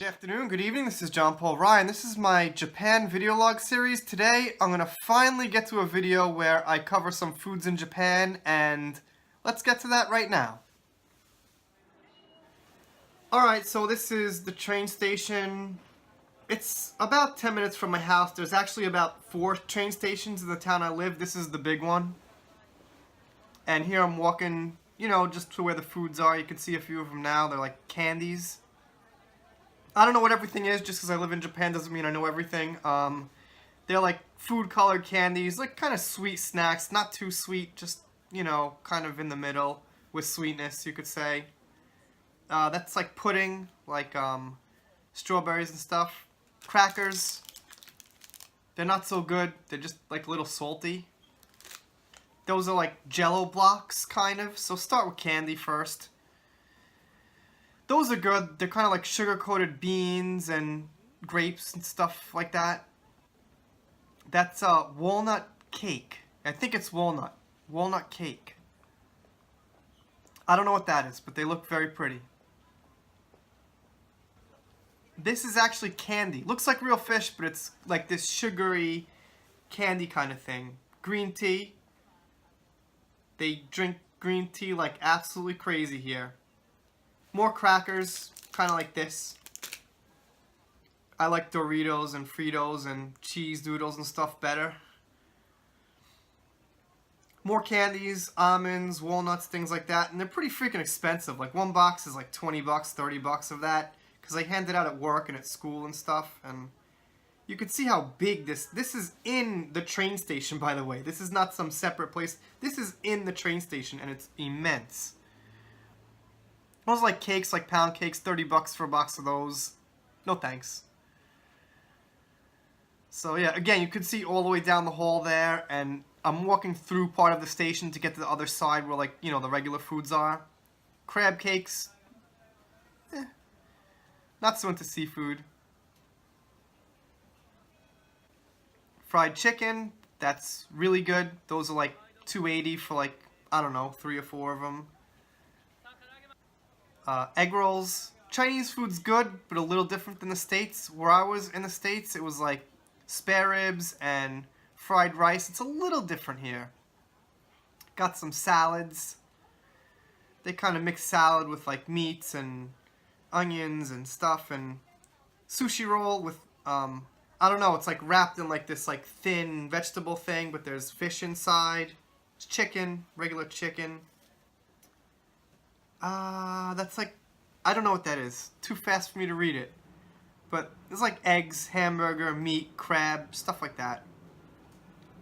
Good afternoon, good evening, this is John Paul Ryan. This is my Japan video log series. Today I'm going to finally get to a video where I cover some foods in Japan, and let's get to that right now. Alright, so this is the train station. It's about 10 minutes from my house. There's actually about 4 train stations in the town I live. This is the big one. And here I'm walking, just to where the foods are. You can see a few of them now. They're like candies. I don't know what everything is, just because I live in Japan doesn't mean I know everything. They're like food-colored candies, like kind of sweet snacks. Not too sweet, just, kind of in the middle with sweetness, you could say. That's like pudding, like strawberries and stuff. Crackers. They're not so good. They're just like a little salty. Those are like Jello blocks, kind of. So start with candy first. Those are good. They're kind of like sugar-coated beans and grapes and stuff like that. That's walnut cake. I think it's walnut. Walnut cake. I don't know what that is, but they look very pretty. This is actually candy. Looks like real fish, but it's like this sugary candy kind of thing. Green tea. They drink green tea like absolutely crazy here. More crackers, kind of like this. I like Doritos and Fritos and cheese doodles and stuff better. More candies, almonds, walnuts, things like that. And they're pretty freaking expensive. Like one box is like 20 bucks, 30 bucks of that. Because I hand it out at work and at school and stuff. And you can see how big this is in the train station, by the way. This is not some separate place. This is in the train station and it's immense. Those like cakes, like pound cakes, 30 bucks for a box of those. No thanks. So yeah, again, you can see all the way down the hall there, and I'm walking through part of the station to get to the other side where, like, the regular foods are. Crab cakes. Not so into seafood. Fried chicken. That's really good. Those are like $2.80 for like, I don't know, 3 or 4 of them. Egg rolls. Chinese food's good, but a little different than the States. Where I was in the States, it was like spare ribs and fried rice. It's a little different here. Got some salads. They kind of mix salad with like meats and onions and stuff, and sushi roll with, I don't know, it's like wrapped in like this like thin vegetable thing, but there's fish inside. It's chicken, regular chicken. That's like, I don't know what that is. Too fast for me to read it. But there's like eggs, hamburger, meat, crab, stuff like that.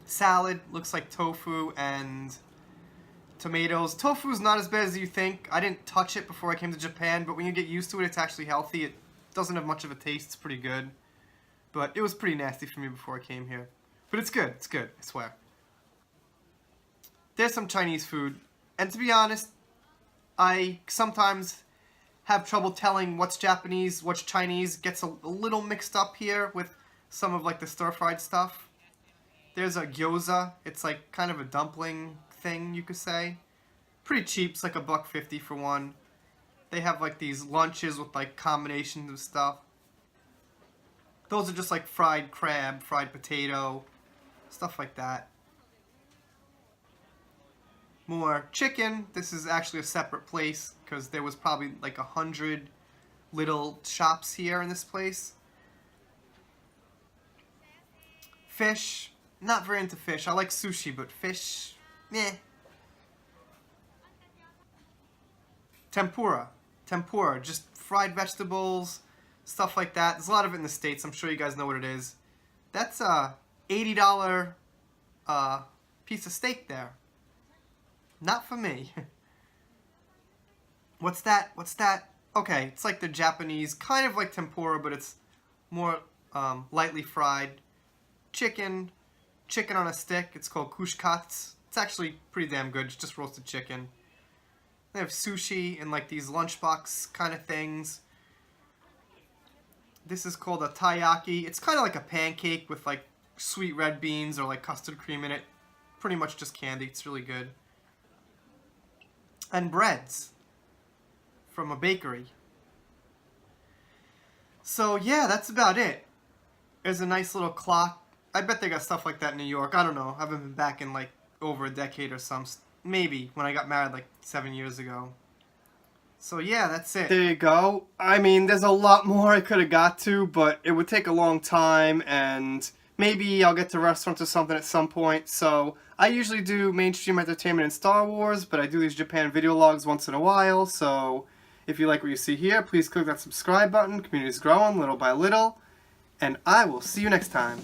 Salad, looks like tofu and tomatoes. Tofu's not as bad as you think. I didn't touch it before I came to Japan, but when you get used to it, it's actually healthy. It doesn't have much of a taste. It's pretty good. But it was pretty nasty for me before I came here. But it's good. It's good, I swear. There's some Chinese food. And to be honest, I sometimes have trouble telling what's Japanese, what's Chinese. Gets a little mixed up here with some of like the stir-fried stuff. There's a gyoza. It's like kind of a dumpling thing, you could say. Pretty cheap. It's like $1.50 for one. They have like these lunches with like combinations of stuff. Those are just like fried crab, fried potato, stuff like that. More chicken. This is actually a separate place because there was probably like 100 little shops here in this place. Fish. Not very into fish. I like sushi, but fish, meh. Tempura. Tempura. Just fried vegetables, stuff like that. There's a lot of it in the States. I'm sure you guys know what it is. That's a $80 piece of steak there. Not for me. What's that? What's that? Okay, it's like the Japanese, kind of like tempura, but it's more lightly fried. Chicken. Chicken on a stick. It's called kushikatsu. It's actually pretty damn good. It's just roasted chicken. They have sushi and like these lunchbox kind of things. This is called a taiyaki. It's kind of like a pancake with like sweet red beans or like custard cream in it. Pretty much just candy. It's really good. And breads from a bakery. So yeah, that's about it. There's a nice little clock. I bet they got stuff like that in New York. I don't know. I haven't been back in like over a decade or some. Maybe when I got married like 7 years ago. So yeah, that's it. There you go. I mean, there's a lot more I could have got to, but it would take a long time, and maybe I'll get to restaurants or something at some point. So I usually do mainstream entertainment and Star Wars, but I do these Japan video logs once in a while. So if you like what you see here, please click that subscribe button. Community's growing little by little, and I will see you next time.